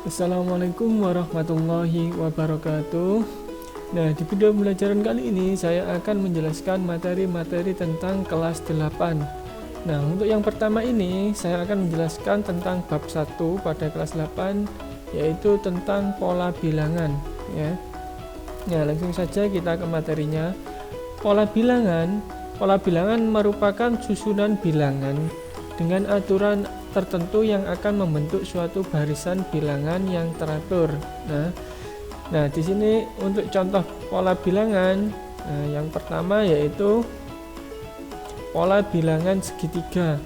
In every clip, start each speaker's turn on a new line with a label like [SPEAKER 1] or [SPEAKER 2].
[SPEAKER 1] Assalamualaikum warahmatullahi wabarakatuh. Nah, di video pembelajaran kali ini saya akan menjelaskan materi-materi tentang kelas 8. Nah, untuk yang pertama ini saya akan menjelaskan tentang bab 1 pada kelas 8, yaitu tentang pola bilangan ya. Nah, langsung saja kita ke materinya. Pola bilangan merupakan susunan bilangan dengan aturan tertentu yang akan membentuk suatu barisan bilangan yang teratur. Nah, di sini untuk contoh pola bilangan, yang pertama yaitu pola bilangan segitiga.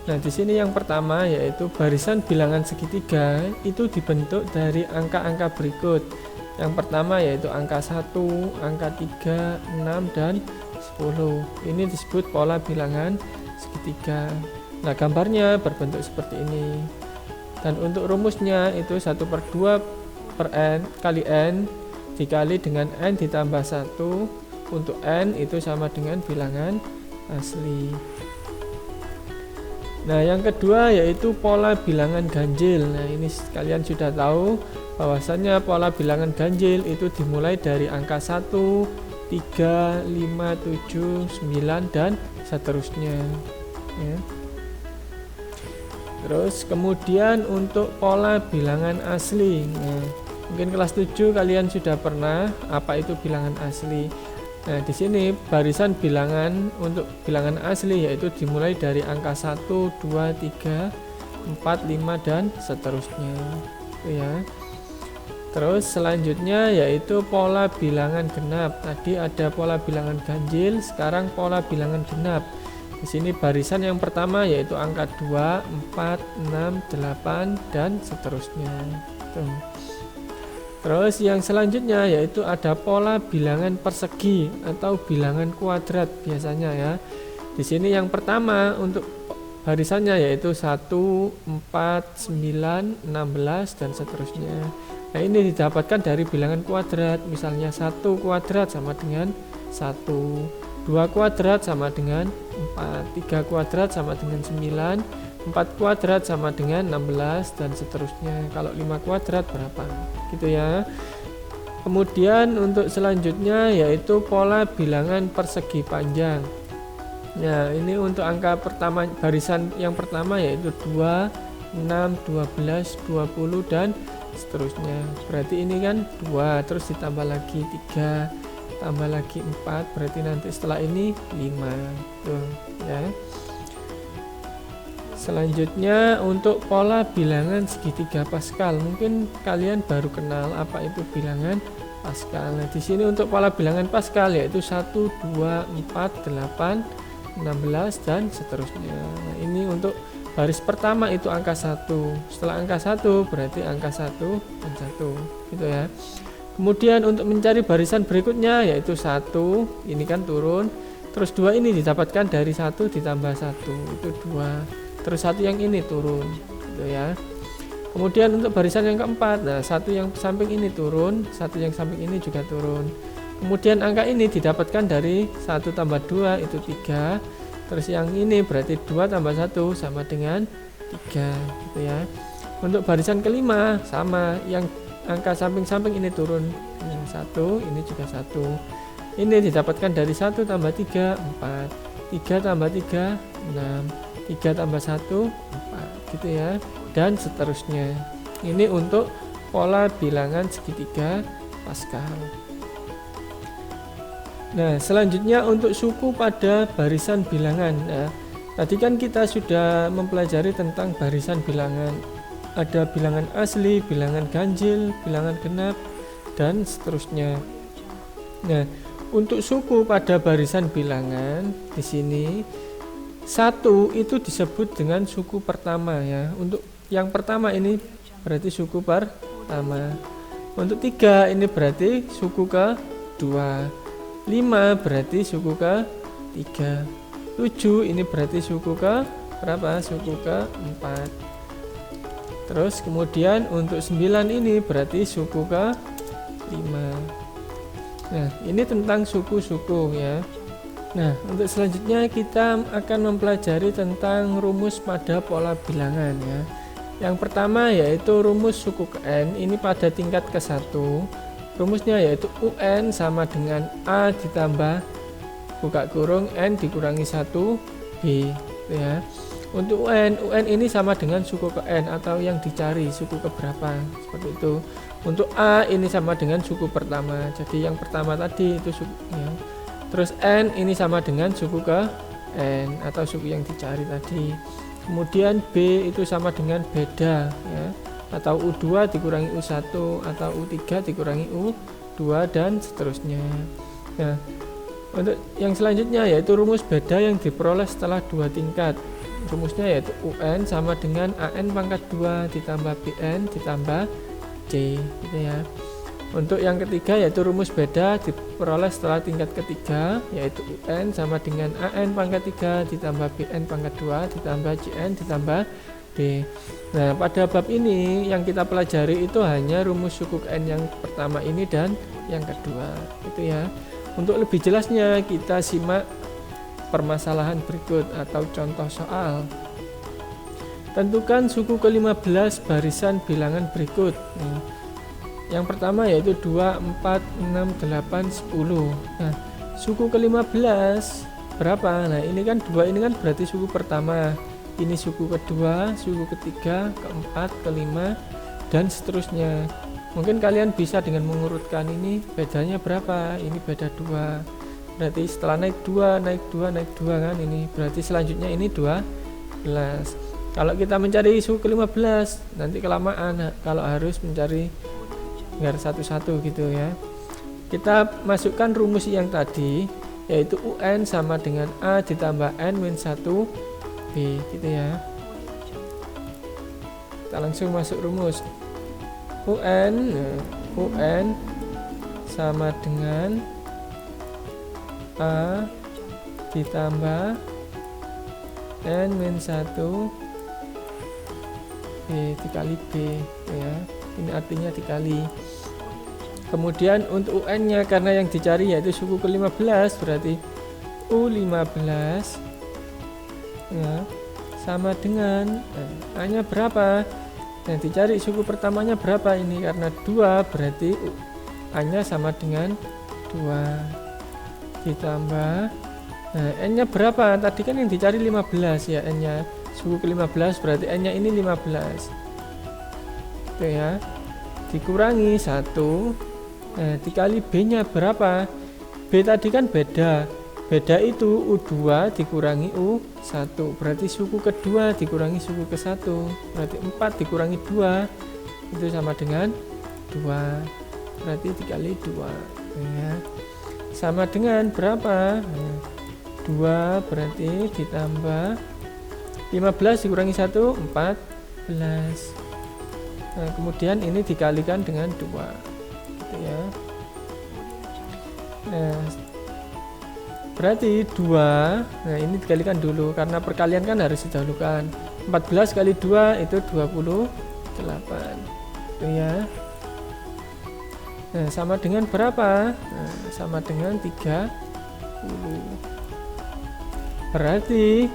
[SPEAKER 1] Nah, di sini yang pertama yaitu barisan bilangan segitiga itu dibentuk dari angka-angka berikut. Yang pertama yaitu angka 1, angka 3, 6, dan 10. Ini disebut pola bilangan segitiga. Nah, gambarnya berbentuk seperti ini. Dan untuk rumusnya itu 1/2 per n kali n dikali dengan n ditambah 1. Untuk n itu sama dengan bilangan asli. Nah, yang kedua yaitu pola bilangan ganjil. Nah, ini kalian sudah tahu bahwasannya pola bilangan ganjil itu dimulai dari angka 1, 3, 5, 7, 9, dan seterusnya ya. Terus kemudian untuk pola bilangan asli. Nah, mungkin kelas 7 kalian sudah pernah apa itu bilangan asli. Nah, di sini barisan bilangan untuk bilangan asli yaitu dimulai dari angka 1, 2, 3, 4, 5, dan seterusnya. Itu ya. Terus selanjutnya yaitu pola bilangan genap. Tadi ada pola bilangan ganjil, sekarang pola bilangan genap. Di sini barisan yang pertama yaitu angka 2, 4, 6, 8, dan seterusnya. Tuh. Terus yang selanjutnya yaitu ada pola bilangan persegi atau bilangan kuadrat biasanya ya. Di sini yang pertama untuk barisannya yaitu 1, 4, 9, 16, dan seterusnya. Nah, ini didapatkan dari bilangan kuadrat. Misalnya 1 kuadrat sama dengan 1, 2 kuadrat sama dengan 4, 3 kuadrat sama dengan 9, 4 kuadrat sama dengan 16, dan seterusnya. Kalau 5 kuadrat berapa? Gitu ya. Kemudian untuk selanjutnya yaitu pola bilangan persegi panjang. Nah, ini untuk angka pertama, barisan yang pertama yaitu 2, 6, 12, 20, dan seterusnya. Berarti ini kan 2, terus ditambah lagi 3, tambah lagi 4, berarti nanti setelah ini 5. Tuh ya. Selanjutnya untuk pola bilangan segitiga Pascal. Mungkin kalian baru kenal apa itu bilangan Pascal. Nah, di sini untuk pola bilangan Pascal yaitu 1, 2, 4, 8, 16, dan seterusnya. Nah, ini untuk baris pertama itu angka 1. Setelah angka 1 berarti angka 1 dan 1. Gitu ya. Kemudian untuk mencari barisan berikutnya yaitu 1, ini kan turun. Terus 2 ini didapatkan dari 1 ditambah 1, itu 2. Terus 1 yang ini turun, gitu ya. Kemudian untuk barisan yang keempat, nah 1 yang samping ini turun, 1 yang samping ini juga turun. Kemudian angka ini didapatkan dari 1 tambah 2 itu 3. Terus yang ini berarti 2 tambah 1 sama dengan 3, gitu ya. Untuk barisan kelima sama, yang angka samping-samping ini turun, yang 1 ini juga 1. Ini didapatkan dari 1 tambah 3 4, 3 tambah 3 6, 3 tambah 1 4, gitu ya, dan seterusnya. Ini untuk pola bilangan segitiga Pascal. Nah, selanjutnya untuk suku pada barisan bilangan. Nah, tadi kan kita sudah mempelajari tentang barisan bilangan. Ada bilangan asli, bilangan ganjil, bilangan genap, dan seterusnya. Nah, untuk suku pada barisan bilangan di sini 1 itu disebut dengan suku pertama ya. Untuk yang pertama ini berarti suku pertama. Untuk 3 ini berarti suku kedua. 5 berarti suku ke-3. 7 ini berarti suku ke berapa? Suku ke-4. Terus kemudian untuk 9 ini berarti suku ke-5. Nah, ini tentang suku-suku ya. Nah, untuk selanjutnya kita akan mempelajari tentang rumus pada pola bilangan ya. Yang pertama yaitu rumus suku ke N, ini pada tingkat ke-1. Rumusnya yaitu UN sama dengan A ditambah buka kurung N dikurangi 1B ya. Untuk UN ini sama dengan suku ke N atau yang dicari suku ke berapa, seperti itu. Untuk A ini sama dengan suku pertama, jadi yang pertama tadi itu suku ya. Terus N ini sama dengan suku ke N atau suku yang dicari tadi. Kemudian B itu sama dengan beda ya, atau U2 dikurangi U1 atau U3 dikurangi U2 dan seterusnya. Nah, untuk yang selanjutnya yaitu rumus beda yang diperoleh setelah 2 tingkat. Rumusnya yaitu UN sama dengan AN pangkat 2 ditambah BN ditambah C gitu ya. Untuk yang ketiga yaitu rumus beda diperoleh setelah tingkat ketiga, yaitu UN sama dengan AN pangkat 3 ditambah BN pangkat 2 ditambah CN ditambah D. Nah, pada bab ini yang kita pelajari itu hanya rumus suku N yang pertama ini dan yang kedua gitu ya. Untuk lebih jelasnya kita simak permasalahan berikut atau contoh soal. Tentukan suku ke-15 barisan bilangan berikut. Yang pertama yaitu 2, 4, 6, 8, 10. Nah, suku ke-15 berapa? Nah, ini kan 2 ini kan berarti suku pertama. Ini suku kedua, suku ketiga, keempat, kelima, dan seterusnya. Mungkin kalian bisa dengan mengurutkan ini bedanya berapa? Ini beda 2. Berarti setelah naik 2, naik 2, naik 2 kan ini. Berarti selanjutnya ini 12. Kalau kita mencari suku ke-15 nanti kelamaan kalau harus mencari garis satu-satu gitu ya. Kita masukkan rumus yang tadi yaitu UN sama dengan A ditambah N min 1B gitu ya. Kita langsung masuk rumus. UN sama dengan A ditambah N min 1B dikali B ya. Ini artinya dikali. Kemudian untuk UN nya karena yang dicari yaitu suku ke-15 berarti U15 ya, sama dengan A nya berapa. Yang dicari suku pertamanya berapa ini, karena 2 berarti A nya sama dengan 2 ditambah N nya berapa, tadi kan yang dicari 15 ya, N nya suku ke-15 berarti N nya ini 15 itu ya, dikurangi 1 dikali B nya berapa. B tadi kan beda itu U2 dikurangi U1 berarti suku kedua dikurangi suku ke-1 berarti 4 dikurangi 2 itu sama dengan 2 berarti dikali 2 ya. Sama dengan berapa? 2 berarti ditambah 15 dikurangi 1 14. Nah, kemudian ini dikalikan dengan 2 gitu ya. Nah, berarti 2, nah ini dikalikan dulu karena perkalian kan harus didahulukan. 14 kali 2 itu 28 itu ya. Nah, sama dengan berapa? Nah, sama dengan 30. Berarti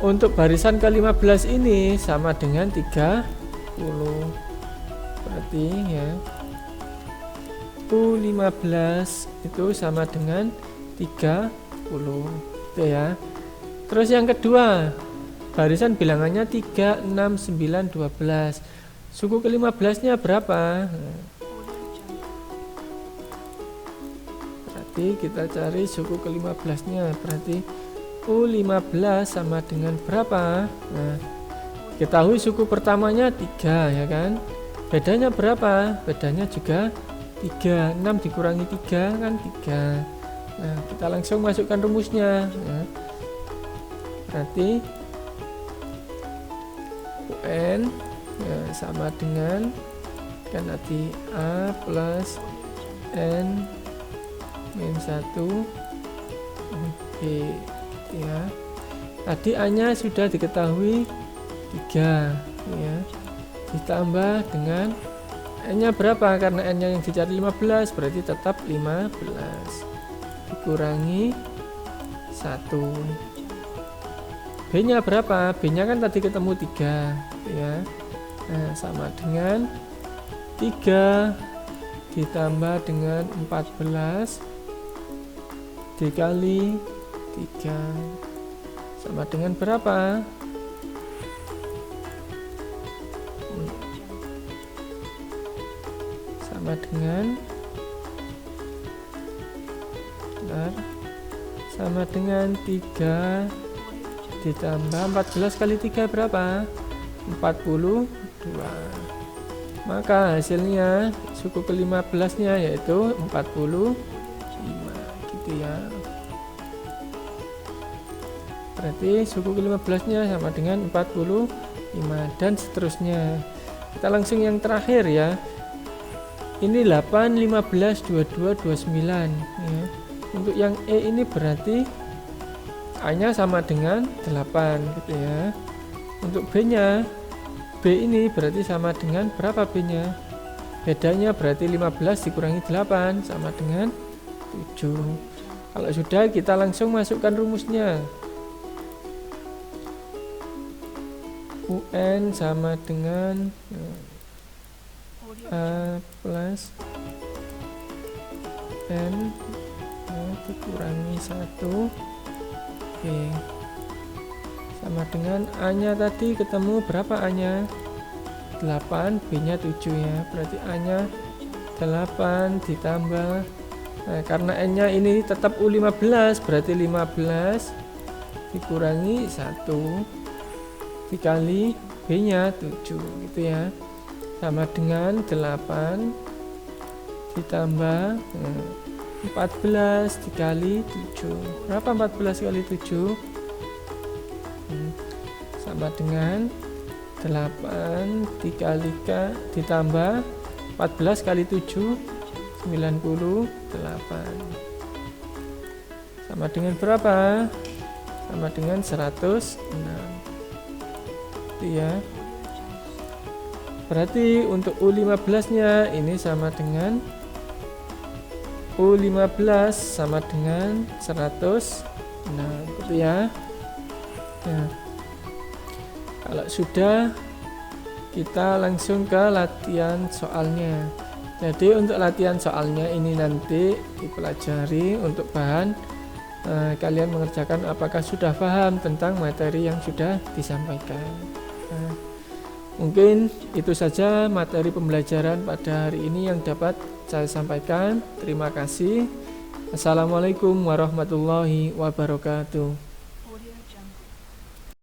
[SPEAKER 1] untuk barisan ke-15 ini sama dengan 30. Berarti ya U15 itu sama dengan 30 itu ya. Terus yang kedua barisan bilangannya 3, 6, 9, 12. Suku ke-15 nya berapa? Berarti kita cari suku ke-15 nya. Berarti U15 sama dengan berapa? Nah, ketahui suku pertamanya 3 ya kan. Bedanya berapa? Bedanya juga 3. 6 dikurangi 3 kan 3. Nah, kita langsung masukkan rumusnya ya. Berarti UN ya, sama dengan kan tadi A plus N min 1 B ya. Tadi A nya sudah diketahui 3 ya, ditambah dengan N nya berapa, karena N nya yang dicari 15 berarti tetap 15 dikurangi 1. B nya berapa? B nya kan tadi ketemu 3 ya. Nah, sama dengan 3 ditambah dengan 14 dikali 3 sama dengan berapa? Sama dengan sama dengan 3 ditambah 14 kali 3 berapa? 42. Maka hasilnya suku ke-15 nya yaitu 45 gitu ya. Berarti suku ke-15 nya sama dengan 45 dan seterusnya. Kita langsung yang terakhir ya. Ini 8, 15, 22, 29 ya. Untuk yang E ini berarti A nya sama dengan 8 gitu ya. Untuk B nya, B ini berarti sama dengan berapa B nya? Bedanya berarti 15 dikurangi 8 sama dengan 7. Kalau sudah, kita langsung masukkan rumusnya. UN sama dengan A plus N dikurangi 1 B sama dengan A nya tadi ketemu berapa A nya? 8, B nya 7 ya. Berarti A nya 8 ditambah, nah karena N nya ini tetap U15 berarti 15 dikurangi 1 dikali B nya 7 gitu ya, sama dengan 8 ditambah 14 dikali 7. Berapa 14 kali 7? Sama dengan 8 dikali K ditambah 14 kali 7 98. Sama dengan berapa? Sama dengan 106. Itu ya. Berarti untuk U15 nya ini sama dengan U15 sama dengan 106 gitu ya. Nah, kalau sudah, kita langsung ke latihan soalnya. Jadi untuk latihan soalnya ini nanti dipelajari untuk bahan kalian mengerjakan apakah sudah paham tentang materi yang sudah disampaikan. Nah, mungkin itu saja materi pembelajaran pada hari ini yang dapat saya sampaikan. Terima kasih. Assalamualaikum warahmatullahi wabarakatuh.